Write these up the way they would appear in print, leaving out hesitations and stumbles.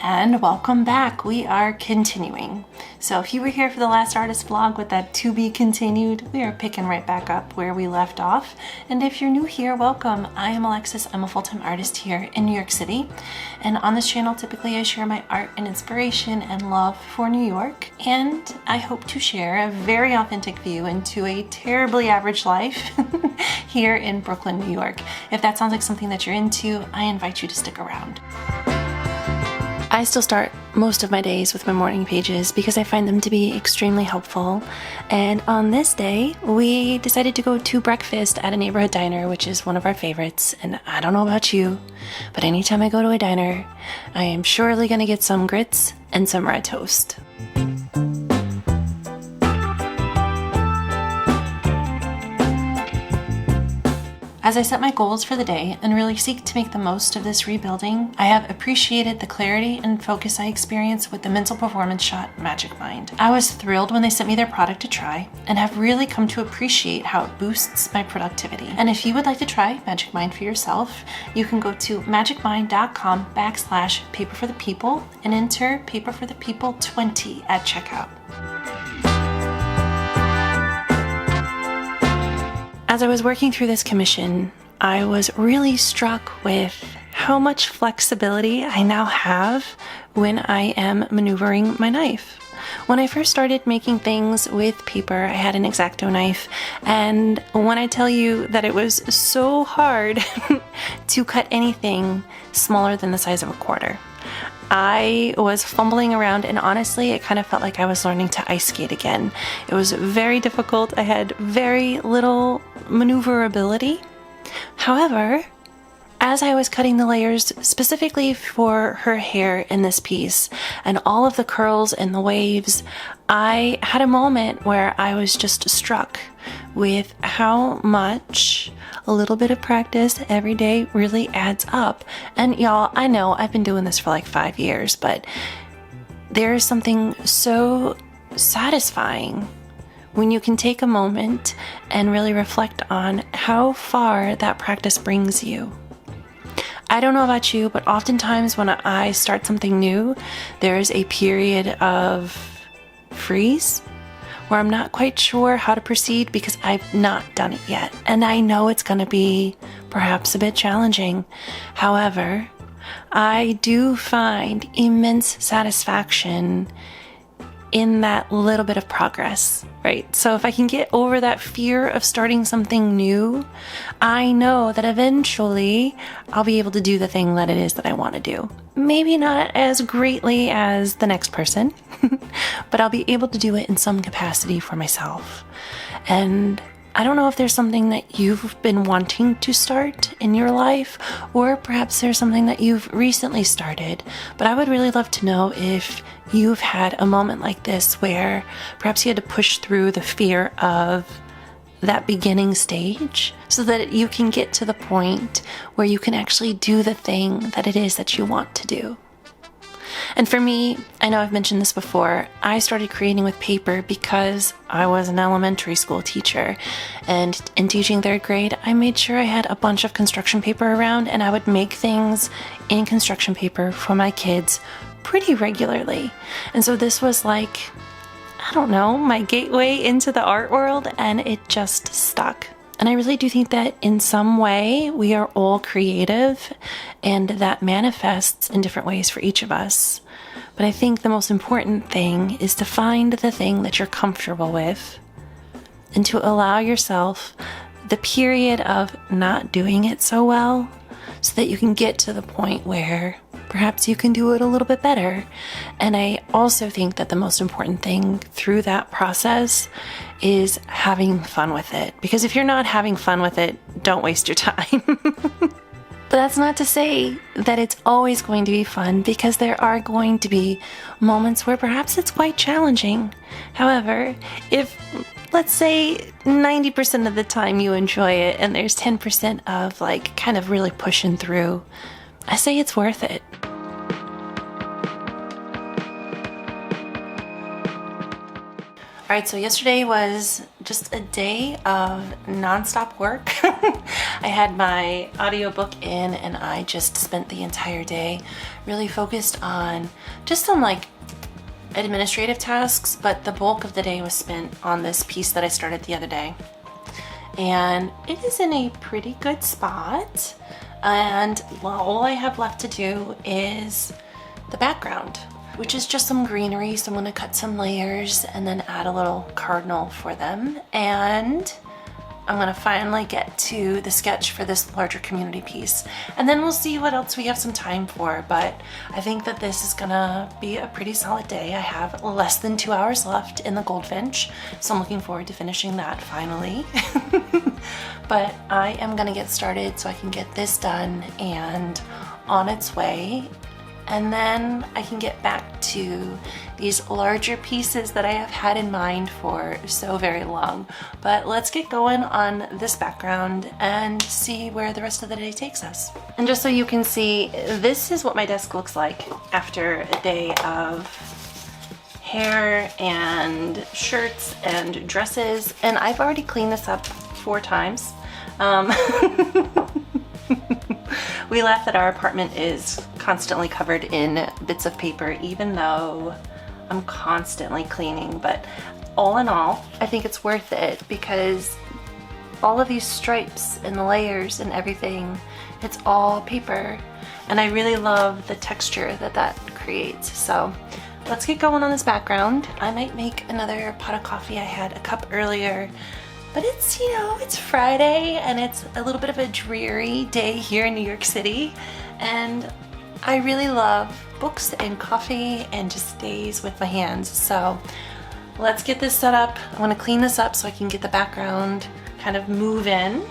And welcome back. We are continuing. So if you were here for the last artist vlog with that to be continued, we are picking right back up where we left off. And if you're new here, welcome. I am Alexis. I'm a full-time artist here in New York City. And on this channel, typically I share my art and inspiration and love for New York. And I hope to share a very authentic view into a terribly average life here in Brooklyn, New York. If that sounds like something that you're into, I invite you to stick around. I still start most of my days with my morning pages because I find them to be extremely helpful. And on this day, we decided to go to breakfast at a neighborhood diner, which is one of our favorites. And I don't know about you, but anytime I go to a diner, I am surely going to get some grits and some red toast. As I set my goals for the day and really seek to make the most of this rebuilding, I have appreciated the clarity and focus I experienced with the mental performance shot Magic Mind. I was thrilled when they sent me their product to try and have really come to appreciate how it boosts my productivity. And if you would like to try Magic Mind for yourself, you can go to magicmind.com/paperforthepeople and enter paperforthepeople20 at checkout. As I was working through this commission, I was really struck with how much flexibility I now have when I am maneuvering my knife. When I first started making things with paper, I had an X-Acto knife, and when I tell you that it was so hard to cut anything smaller than the size of a quarter, I was fumbling around, and honestly, it kind of felt like I was learning to ice skate again. It was very difficult. I had very little maneuverability. However, as I was cutting the layers specifically for her hair in this piece and all of the curls and the waves, I had a moment where I was just struck with how much a little bit of practice every day really adds up. And y'all, I know I've been doing this for like 5 years, but there's something so satisfying when you can take a moment and really reflect on how far that practice brings you. I don't know about you, but oftentimes when I start something new, there's a period of freeze where I'm not quite sure how to proceed because I've not done it yet. And I know it's going to be perhaps a bit challenging. However, I do find immense satisfaction in that little bit of progress, right? So if I can get over that fear of starting something new, I know that eventually I'll be able to do the thing that it is that I want to do. Maybe not as greatly as the next person, but I'll be able to do it in some capacity for myself. And I don't know if there's something that you've been wanting to start in your life, or perhaps there's something that you've recently started, but I would really love to know if you've had a moment like this where perhaps you had to push through the fear of that beginning stage so that you can get to the point where you can actually do the thing that it is that you want to do. And for me, I know I've mentioned this before, I started creating with paper because I was an elementary school teacher. And in teaching 3rd grade, I made sure I had a bunch of construction paper around, and I would make things in construction paper for my kids pretty regularly. And so this was like, I don't know, my gateway into the art world, and it just stuck. And I really do think that in some way we are all creative, and that manifests in different ways for each of us. But I think the most important thing is to find the thing that you're comfortable with and to allow yourself the period of not doing it so well so that you can get to the point where perhaps you can do it a little bit better. And I also think that the most important thing through that process is having fun with it. Because if you're not having fun with it, don't waste your time. But that's not to say that it's always going to be fun, because there are going to be moments where perhaps it's quite challenging. However, if, let's say, 90% of the time you enjoy it and there's 10% of like kind of really pushing through, I say it's worth it. All right, so yesterday was just a day of nonstop work. I had my audiobook in and I just spent the entire day really focused on just some like administrative tasks, but the bulk of the day was spent on this piece that I started the other day. And it is in a pretty good spot. And all I have left to do is the background, which is just some greenery. So I'm gonna cut some layers and then add a little cardinal for them. And I'm gonna finally get to the sketch for this larger community piece. And then we'll see what else we have some time for. But I think that this is gonna be a pretty solid day. I have less than 2 hours left in the Goldfinch, so I'm looking forward to finishing that finally. But I am gonna get started so I can get this done and on its way. And then I can get back to these larger pieces that I have had in mind for so very long. But let's get going on this background and see where the rest of the day takes us. And just so you can see, this is what my desk looks like after a day of hair and shirts and dresses. And I've already cleaned this up 4 times. We laugh that our apartment is constantly covered in bits of paper, even though I'm constantly cleaning. But all in all, I think it's worth it because all of these stripes and the layers and everything, it's all paper. And I really love the texture that that creates. So let's get going on this background. I might make another pot of coffee. I had a cup earlier. But it's, you know, it's Friday and it's a little bit of a dreary day here in New York City. And I really love books and coffee and just days with my hands. So let's get this set up. I want to clean this up so I can get the background kind of move in.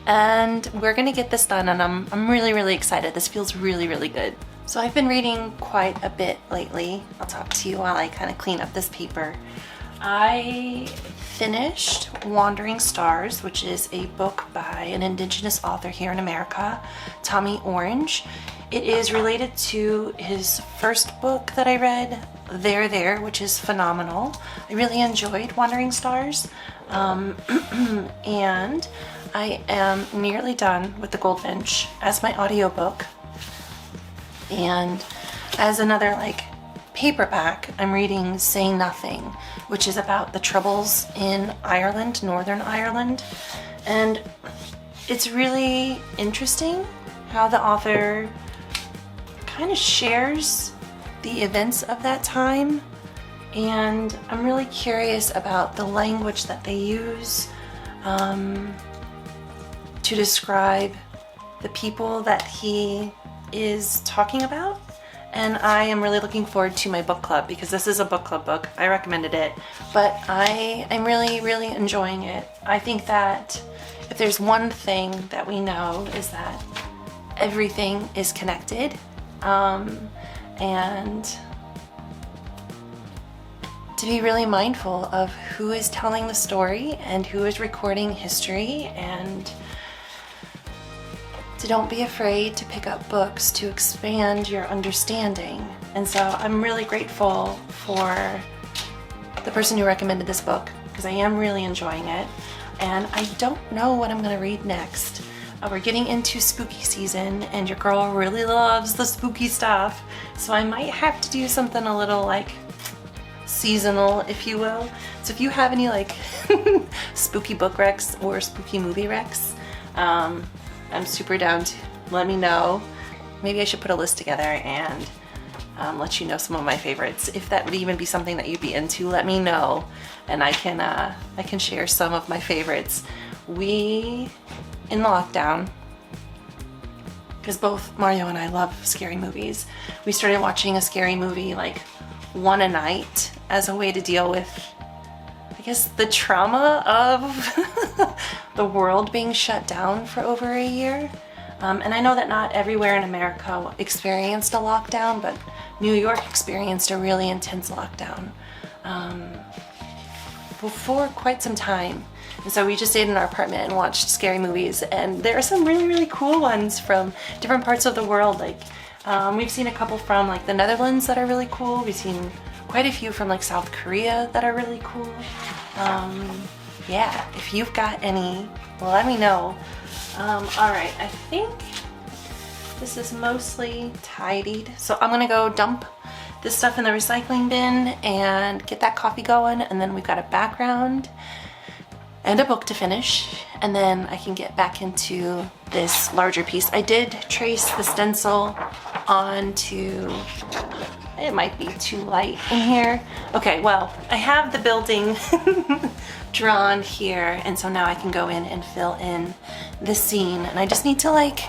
And we're going to get this done and I'm really, really excited. This feels really, really good. So I've been reading quite a bit lately. I'll talk to you while I kind of clean up this paper. I finished Wandering Stars, which is a book by an Indigenous author here in America, Tommy Orange. It is related to his first book that I read, There, which is phenomenal. I really enjoyed Wandering Stars. And I am nearly done with The Goldfinch as my audiobook. And as another like paperback, I'm reading Say Nothing, which is about the troubles in Ireland, Northern Ireland. And it's really interesting how the author kind of shares the events of that time. And I'm really curious about the language that they use to describe the people that he is talking about. And I am really looking forward to my book club because this is a book club book. I recommended it, but I'm really, really enjoying it. I think that if there's one thing that we know is that everything is connected, and to be really mindful of who is telling the story and who is recording history, and to don't be afraid to pick up books to expand your understanding. And so I'm really grateful for the person who recommended this book because I am really enjoying it. And I don't know what I'm gonna read next. We're getting into spooky season and your girl really loves the spooky stuff. So I might have to do something a little like seasonal, if you will. So if you have any like spooky book recs or spooky movie recs, I'm super down to let me know. Maybe I should put a list together and let you know some of my favorites. If that would even be something that you'd be into, let me know and I can share some of my favorites. We, in lockdown, because both Mario and I love scary movies, we started watching a scary movie like one a night as a way to deal with, I guess, the trauma of the world being shut down for over a year. And I know that not everywhere in America experienced a lockdown, but New York experienced a really intense lockdown for quite some time. And so we just stayed in our apartment and watched scary movies, and there are some really, really cool ones from different parts of the world. Like we've seen a couple from like the Netherlands that are really cool. We've seen quite a few from like South Korea that are really cool. yeah, if you've got any, well, let me know. All right, I think this is mostly tidied. So I'm gonna go dump this stuff in the recycling bin and get that coffee going, and then we've got a background and a book to finish, and then I can get back into this larger piece. I did trace the stencil onto, it might be too light in here. Okay, well, I have the building drawn here, and so now I can go in and fill in the scene, and I just need to like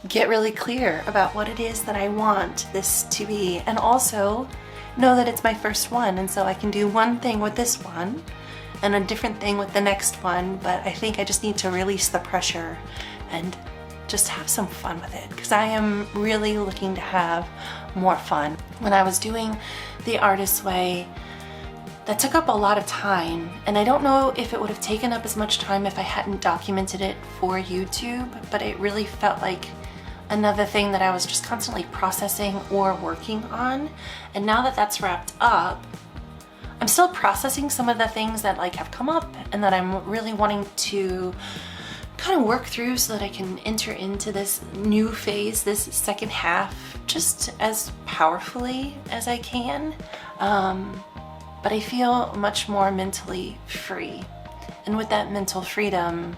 get really clear about what it is that I want this to be, and also know that it's my first one, and so I can do one thing with this one and a different thing with the next one, but I think I just need to release the pressure and just have some fun with it, because I am really looking to have more fun. When I was doing the Artist Way, that took up a lot of time, and I don't know if it would have taken up as much time if I hadn't documented it for YouTube, but it really felt like another thing that I was just constantly processing or working on. And now that that's wrapped up, I'm still processing some of the things that like have come up and that I'm really wanting to kind of work through so that I can enter into this new phase, this second half, just as powerfully as I can. But I feel much more mentally free. And with that mental freedom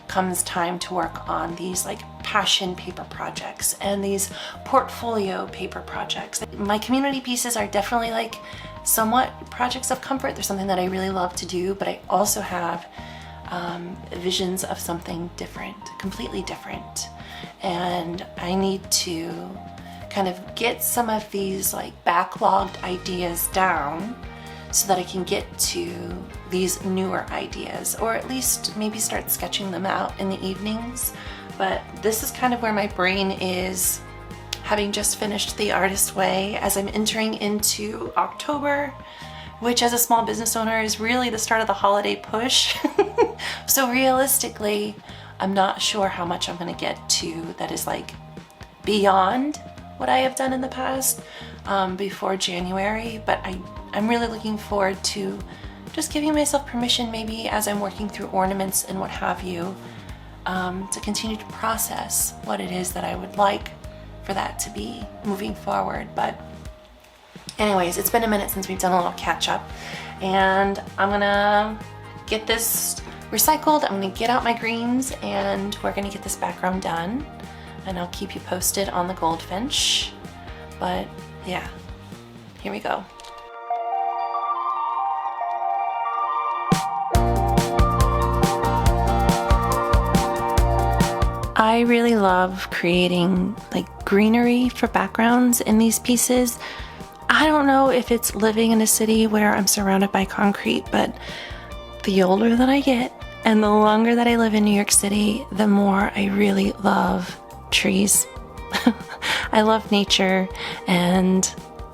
comes time to work on these like passion paper projects and these portfolio paper projects. My community pieces are definitely like somewhat projects of comfort. They're something that I really love to do, but I also have visions of something different, completely different. And I need to kind of get some of these like backlogged ideas down so that I can get to these newer ideas, or at least maybe start sketching them out in the evenings. But this is kind of where my brain is, having just finished the Artist Way, as I'm entering into October, which as a small business owner is really the start of the holiday push. So realistically, I'm not sure how much I'm gonna get to that is like beyond what I have done in the past before January, but I'm really looking forward to just giving myself permission, maybe as I'm working through ornaments and what have you, to continue to process what it is that I would like for that to be moving forward. But anyways, it's been a minute since we've done a little catch up, and I'm gonna get this recycled. I'm gonna get out my greens, and we're gonna get this background done, and I'll keep you posted on the goldfinch. But yeah, here we go. I really love creating like greenery for backgrounds in these pieces. I don't know if it's living in a city where I'm surrounded by concrete, but the older that I get and the longer that I live in New York City, the more I really love trees. I love nature, and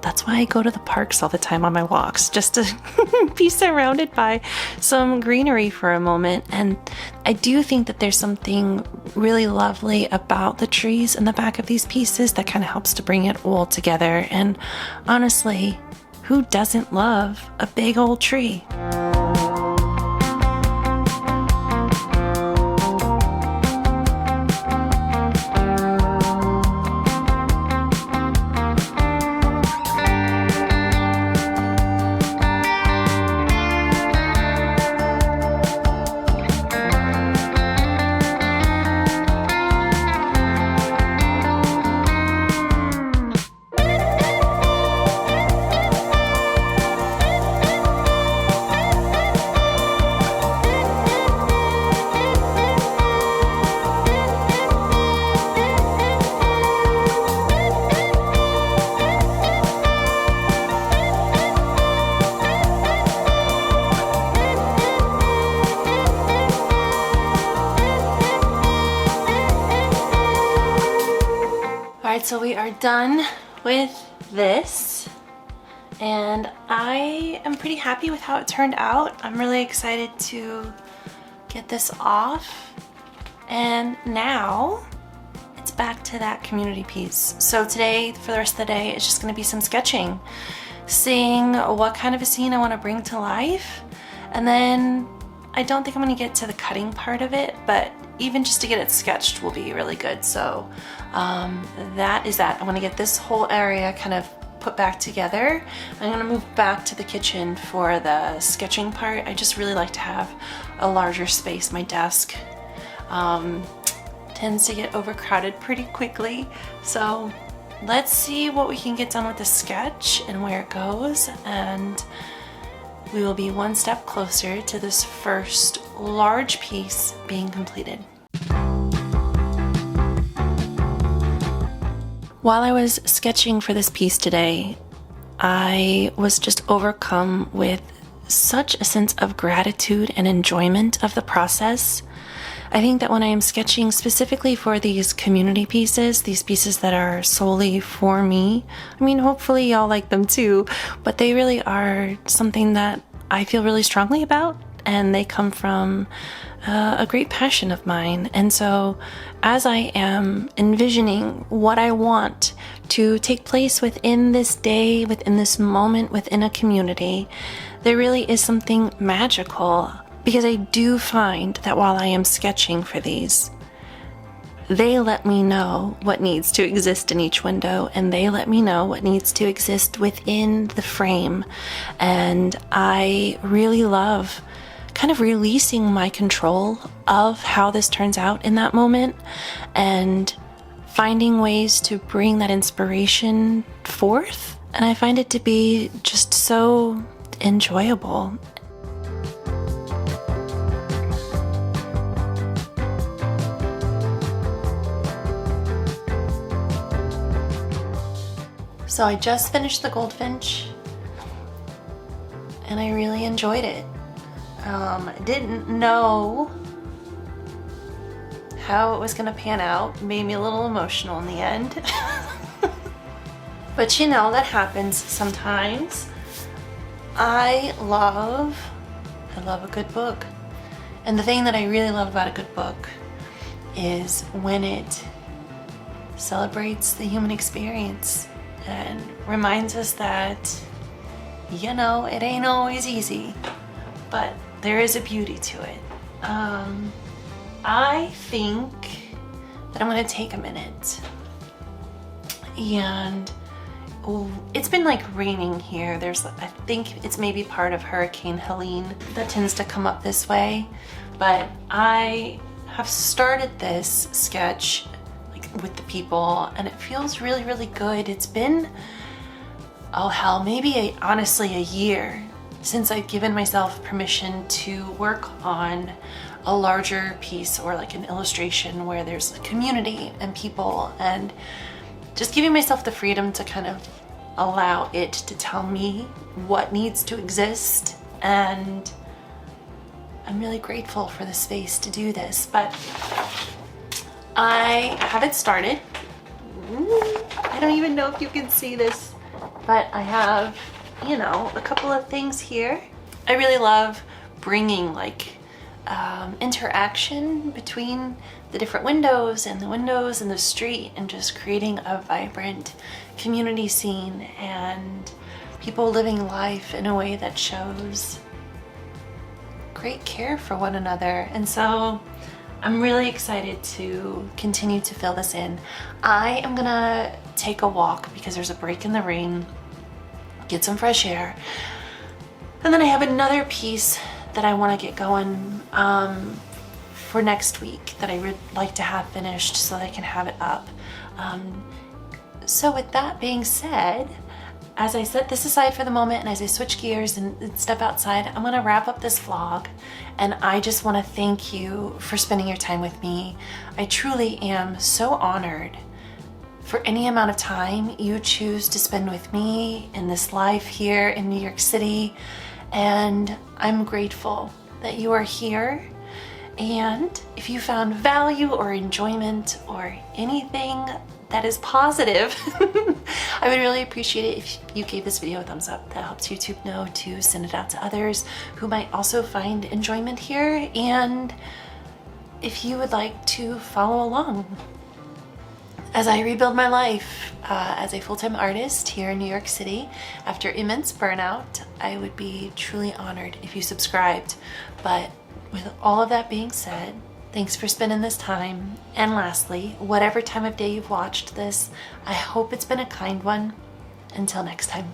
that's why I go to the parks all the time on my walks, just to be surrounded by some greenery for a moment. And I do think that there's something really lovely about the trees in the back of these pieces that kind of helps to bring it all together. And honestly, who doesn't love a big old tree? So we are done with this, and I am pretty happy with how it turned out. I'm really excited to get this off, and now it's back to that community piece. So today, for the rest of the day, it's just going to be some sketching, seeing what kind of a scene I want to bring to life, And then I don't think I'm gonna get to the cutting part of it, but even just to get it sketched will be really good. So that is that. I wanna get this whole area kind of put back together. I'm gonna move back to the kitchen for the sketching part. I just really like to have a larger space. My desk tends to get overcrowded pretty quickly. So let's see what we can get done with the sketch and where it goes, and we will be one step closer to this first large piece being completed. While I was sketching for this piece today, I was just overcome with such a sense of gratitude and enjoyment of the process. I think that when I am sketching specifically for these community pieces, these pieces that are solely for me, I mean, hopefully y'all like them too, but they really are something that I feel really strongly about, and they come from a great passion of mine. And so as I am envisioning what I want to take place within this day, within this moment, within a community, there really is something magical, because I do find that while I am sketching for these, they let me know what needs to exist in each window, and they let me know what needs to exist within the frame. And I really love kind of releasing my control of how this turns out in that moment, and finding ways to bring that inspiration forth. And I find it to be just so enjoyable. So I just finished the goldfinch, and I really enjoyed it. I didn't know how it was gonna pan out. It made me a little emotional in the end. But you know, that happens sometimes. I love a good book. And the thing that I really love about a good book is when it celebrates the human experience and reminds us that, you know, it ain't always easy, but there is a beauty to it. I think that I'm gonna take a minute, and it's been like raining here. I think it's maybe part of Hurricane Helene that tends to come up this way, but I have started this sketch with the people, and it feels really, really good. It's been, oh hell, maybe honestly a year since I've given myself permission to work on a larger piece, or like an illustration where there's a community and people, and just giving myself the freedom to kind of allow it to tell me what needs to exist. And I'm really grateful for the space to do this. But I have it started. I don't even know if you can see this, but I have, you know, a couple of things here. I really love bringing like interaction between the different windows and the street, and just creating a vibrant community scene and people living life in a way that shows great care for one another. And so I'm really excited to continue to fill this in. I am gonna take a walk because there's a break in the rain, get some fresh air, and then I have another piece that I want to get going for next week that I would like to have finished so that I can have it up. So with that being said, as I set this aside for the moment, and as I switch gears and step outside, I'm gonna wrap up this vlog, and I just wanna thank you for spending your time with me. I truly am so honored for any amount of time you choose to spend with me in this life here in New York City, and I'm grateful that you are here. And if you found value or enjoyment or anything that is positive, I would really appreciate it if you gave this video a thumbs up. That helps YouTube know to send it out to others who might also find enjoyment here. And if you would like to follow along, as I rebuild my life as a full-time artist here in New York City after immense burnout, I would be truly honored if you subscribed. But with all of that being said, thanks for spending this time. And lastly, whatever time of day you've watched this, I hope it's been a kind one. Until next time.